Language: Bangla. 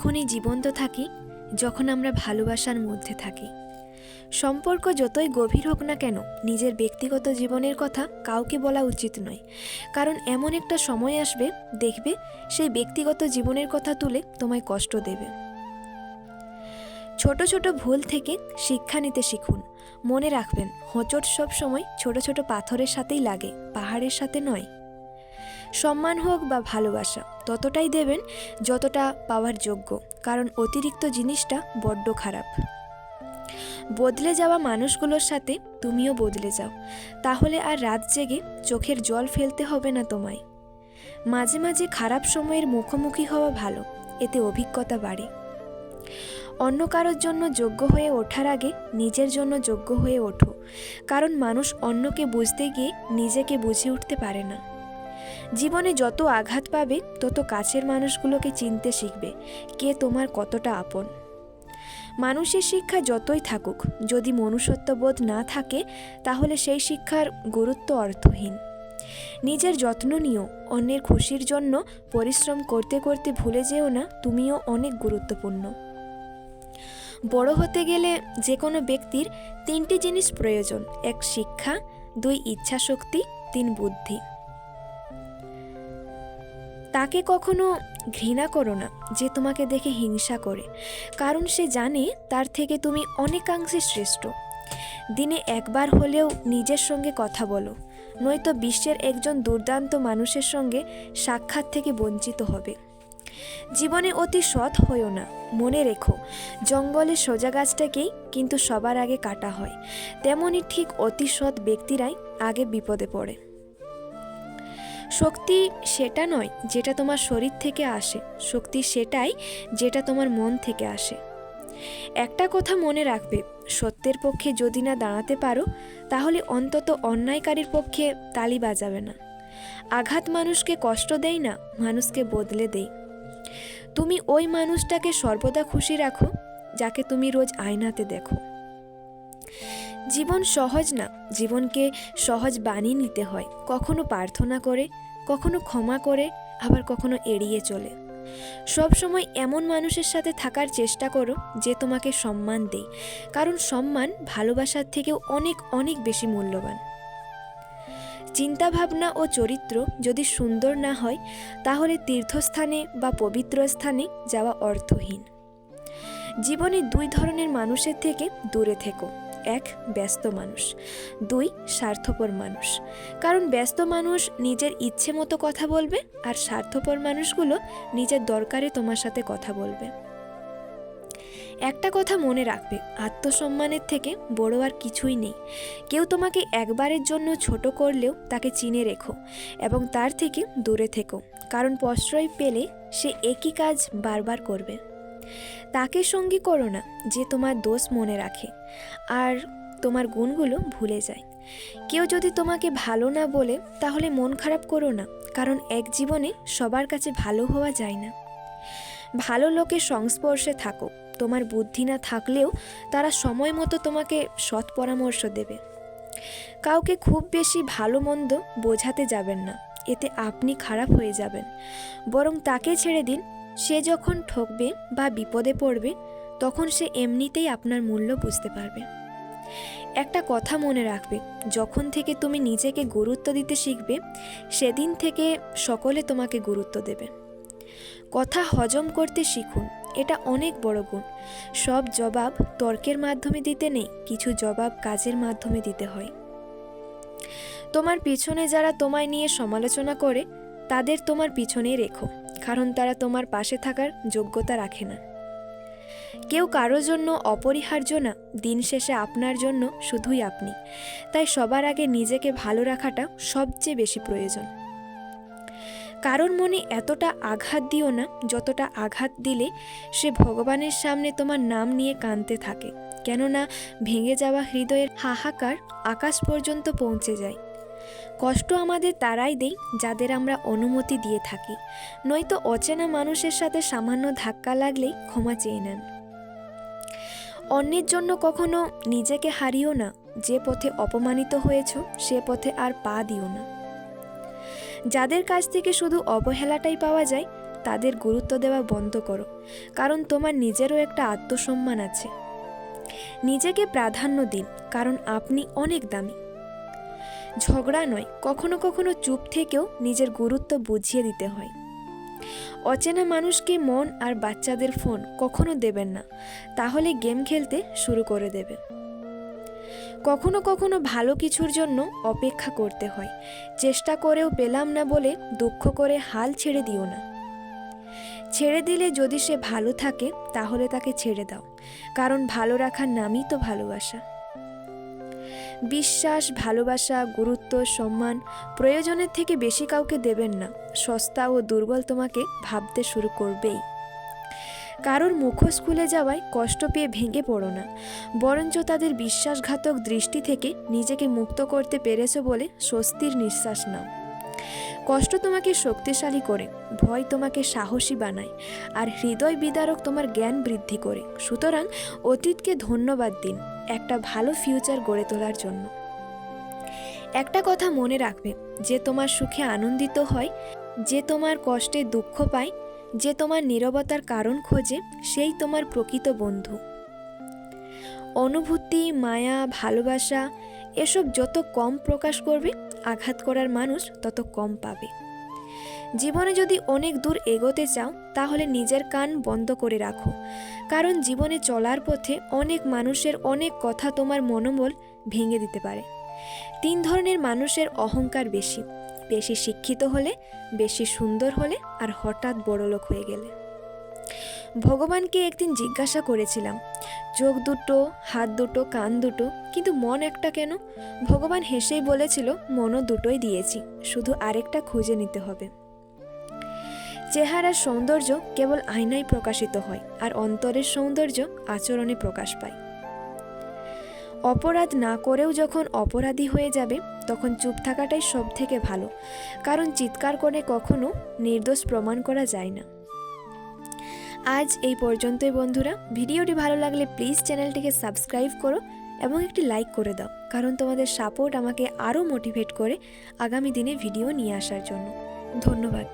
তখনই জীবন্ত থাকি যখন আমরা ভালোবাসার মধ্যে থাকি। সম্পর্ক যতই গভীর হোক না কেন, নিজের ব্যক্তিগত জীবনের কথা কাউকে বলা উচিত নয়, কারণ এমন একটা সময় আসবে, দেখবে সেই ব্যক্তিগত জীবনের কথা তুলে তোমায় কষ্ট দেবে। ছোট ছোট ভুল থেকে শিক্ষা নিতে শিখুন। মনে রাখবেন, হোঁচট সব সময় ছোট ছোট পাথরের সাথেই লাগে, পাহাড়ের সাথে নয়। সম্মান হোক বা ভালোবাসা ততটাই দেবেন যতটা পাওয়ার যোগ্য, কারণ অতিরিক্ত জিনিসটা বড্ড খারাপ। বদলে যাওয়া মানুষগুলোর সাথে তুমিও বদলে যাও, তাহলে আর রাত জেগে চোখের জল ফেলতে হবে না তোমায়। মাঝে মাঝে খারাপ সময়ের মুখোমুখি হওয়া ভালো, এতে অভিজ্ঞতা বাড়ে। অন্য কারোর জন্য যোগ্য হয়ে ওঠার আগে নিজের জন্য যোগ্য হয়ে ওঠো, কারণ মানুষ অন্যকে বুঝতে গিয়ে নিজেকে বুঝে উঠতে পারে না। জীবনে যত আঘাত পাবে তত কাছের মানুষগুলোকে চিনতে শিখবে কে তোমার কতটা আপন। মানুষের শিক্ষা যতই থাকুক, যদি মনুষ্যত্ববোধ না থাকে তাহলে সেই শিক্ষার গুরুত্ব অর্থহীন। নিজের যত্ন নিও, অন্যের খুশির জন্য পরিশ্রম করতে করতে ভুলে যেও না তুমিও অনেক গুরুত্বপূর্ণ। বড় হতে গেলে যে কোনো ব্যক্তির তিনটি জিনিস প্রয়োজন: 1 শিক্ষা, 2 ইচ্ছাশক্তি, 3 বুদ্ধি। তাকে কখনো ঘৃণা করো না যে তোমাকে দেখে হিংসা করে, কারণ সে জানে তার থেকে তুমি অনেকাংশে শ্রেষ্ঠ। দিনে একবার হলেও নিজের সঙ্গে কথা বলো, নয়তো বিশ্বের একজন দুর্দান্ত মানুষের সঙ্গে সাক্ষাৎ থেকে বঞ্চিত হবে। জীবনে অতি সৎ হইও না। মনে রেখো, জঙ্গলে সোজা গাছটাকেই কিন্তু সবার আগে কাটা হয়, তেমনি ঠিক অতি সৎ ব্যক্তিরাই আগে বিপদে পড়ে। শক্তি সেটা নয় যেটা তোমার শরীর থেকে আসে, শক্তি সেটাই যেটা তোমার মন থেকে আসে। একটা কথা মনে রাখবে, সত্যের পক্ষে যদি না দাঁড়াতে পারো তাহলে অন্তত অন্যায়কারীর পক্ষে তালি বাজাবে না। আঘাত মানুষকে কষ্ট দেয় না, মানুষকে বদলে দেয়। তুমি ওই মানুষটাকে সর্বদা খুশি রাখো যাকে তুমি রোজ আয়নাতে দেখো। জীবন সহজ না, জীবনকে সহজ বানিয়ে নিতে হয়, কখনো প্রার্থনা করে, কখনো ক্ষমা করে, আবার কখনো এড়িয়ে চলে। সব সময় এমন মানুষের সাথে থাকার চেষ্টা করো যে তোমাকে সম্মান দেয়, কারণ সম্মান ভালোবাসার থেকেও অনেক অনেক বেশি মূল্যবান। চিন্তাভাবনা ও চরিত্র যদি সুন্দর না হয় তাহলে তীর্থস্থানে বা পবিত্র স্থানে যাওয়া অর্থহীন। জীবনে 2 ধরনের মানুষের থেকে দূরে থেকো: 1 ব্যস্ত মানুষ, 2 স্বার্থপর মানুষ। কারণ ব্যস্ত মানুষ নিজের ইচ্ছে মতো কথা বলবে, আর স্বার্থপর মানুষগুলো নিজের দরকারে তোমার সাথে কথা বলবে। একটা কথা মনে রাখবে, আত্মসম্মানের থেকে বড় আর কিছুই নেই। কেউ তোমাকে একবারের জন্য ছোট করলেও তাকে চিনে রেখো এবং তার থেকে দূরে থেকো, কারণ প্রশ্রয় পেলে সে একই কাজ বারবার করবে। তাকে সঙ্গী করো না যে তোমার দোষ মনে রাখে আর তোমার গুণগুলো ভুলে যায়। কেউ যদি তোমাকে ভালো না বলে তাহলে মন খারাপ করো না, কারণ এক জীবনে সবার কাছে ভালো হওয়া যায় না। ভালো লোকের সংস্পর্শে থাকো, তোমার বুদ্ধি না থাকলেও তারা সময় মতো তোমাকে সৎ পরামর্শ দেবে। কাউকে খুব বেশি ভালো মন্দ বোঝাতে যাবেন না, এতে আপনি খারাপ হয়ে যাবেন। বরং তাকে ছেড়ে দিন, সে যখন ঠকবে বা বিপদে পড়বে তখন সে এমনিতেই আপনার মূল্য বুঝতে পারবে। একটা কথা মনে রাখবে, যখন থেকে তুমি নিজেকে গুরুত্ব দিতে শিখবে সেদিন থেকে সকলে তোমাকে গুরুত্ব দেবে। কথা হজম করতে শিখুন, এটা অনেক বড় গুণ। সব জবাব তর্কের মাধ্যমে দিতে নেই, কিছু জবাব কাজের মাধ্যমে দিতে হয়। তোমার পিছনে যারা তোমায় নিয়ে সমালোচনা করে তাদের তোমার পিছনেই রেখো, কারণ তারা তোমার পাশে থাকার যোগ্যতা রাখে না। কেউ কারোর জন্য অপরিহার্য না, দিন শেষে আপনার জন্য শুধুই আপনি। তাই সবার আগে নিজেকে ভালো রাখাটা সবচেয়ে বেশি প্রয়োজন। কারোর মনে এতটা আঘাত দিও না যতটা আঘাত দিলে সে ভগবানের সামনে তোমার নাম নিয়ে কাঁদতে থাকে, কেননা ভেঙে যাওয়া হৃদয়ের হাহাকার আকাশ পর্যন্ত পৌঁছে যায়। কষ্ট আমাদের তারাই দেয় যাদের আমরা অনুমতি দিয়ে থাকি, নয়তো অচেনা মানুষের সাথে সামান্য ধাক্কা লাগলেই ক্ষমা চেয়ে নেন। অন্যের জন্য কখনো নিজেকে হারিও না, যে পথে অপমানিত হয়েছ সে পথে আর পা দিও না। যাদের কাছ থেকে শুধু অবহেলাটাই পাওয়া যায় তাদের গুরুত্ব দেওয়া বন্ধ করো, কারণ তোমার নিজেরও একটা আত্মসম্মান আছে। নিজেকে প্রাধান্য দিন, কারণ আপনি অনেক দামি। ঝগড়া নয়, কখনো কখনো চুপ থেকেও নিজের গুরুত্ব বুঝিয়ে দিতে হয়। অচেনা মানুষকে মন আর বাচ্চাদের ফোন কখনো দেবেন না, তাহলে গেম খেলতে শুরু করে দেবে। কখনো কখনো ভালো কিছুর জন্য অপেক্ষা করতে হয়, চেষ্টা করেও পেলাম না বলে দুঃখ করে হাল ছেড়ে দিও না। ছেড়ে দিলে যদি সে ভালো থাকে তাহলে তাকে ছেড়ে দাও, কারণ ভালো রাখার নামই তো ভালোবাসা। বিশ্বাস, ভালোবাসা, গুরুত্ব, সম্মান প্রয়োজনের থেকে বেশি কাউকে দেবেন না। সস্তা ও দুর্বল তোমাকে ভাবতে শুরু করবেই। কারোর মুখোশ খুলে যাওয়ায় কষ্ট পেয়ে ভেঙে পড়ো না, বরঞ্চ তাদের বিশ্বাসঘাতক দৃষ্টি থেকে নিজেকে মুক্ত করতে পেরেছো বলে স্বস্তির নিঃশ্বাস নাও। কষ্ট তোমাকে শক্তিশালী করে, ভয় তোমাকে সাহসী বানায়, আর হৃদয় বিদারক তোমার জ্ঞান বৃদ্ধি করে। সুতরাং অতীতকে ধন্যবাদ দিন একটা ভালো ফিউচার গড়ে তোলার জন্য। একটা কথা মনে রাখবে, যে তোমার সুখে আনন্দিত হয়, যে তোমার কষ্টে দুঃখ পায়, যে তোমার নীরবতার কারণ খোঁজে, সেই তোমার প্রকৃত বন্ধু। অনুভূতি, মায়া, ভালোবাসা এসব যত কম প্রকাশ করবে, আঘাত করার মানুষ তত কম পাবে। জীবনে যদি অনেক দূর এগোতে চাও তাহলে নিজের কান বন্ধ করে রাখো, কারণ জীবনে চলার পথে অনেক মানুষের অনেক কথা তোমার মনোবল ভেঙে দিতে পারে। 3 ধরনের মানুষের অহংকার বেশি: বেশি শিক্ষিত হলে, বেশি সুন্দর হলে, আর হঠাৎ বড়লোক হয়ে গেলে। ভগবানকে একদিন জিজ্ঞাসা করেছিলাম, চোখ দুটো, হাত দুটো, কান দুটো, কিন্তু মন একটা কেন? ভগবান হেসেই বলেছিল, মনও দুটোই দিয়েছি, শুধু আরেকটা খুঁজে নিতে হবে। চেহারার সৌন্দর্য কেবল আয়নায় প্রকাশিত হয়, আর অন্তরের সৌন্দর্য আচরণে প্রকাশ পায়। অপরাধ না করেও যখন অপরাধী হয়ে যাবে, তখন চুপ থাকাটাই সব থেকে ভালো, কারণ চিৎকার করে কখনো নির্দোষ প্রমাণ করা যায় না। আজ এই পর্যন্তই বন্ধুরা। ভিডিওটি ভালো লাগলে প্লিজ চ্যানেলটিকে সাবস্ক্রাইব করো এবং একটি লাইক করে দাও, কারণ তোমাদের সাপোর্ট আমাকে আরও মোটিভেট করে আগামী দিনে ভিডিও নিয়ে আসার জন্য। ধন্যবাদ।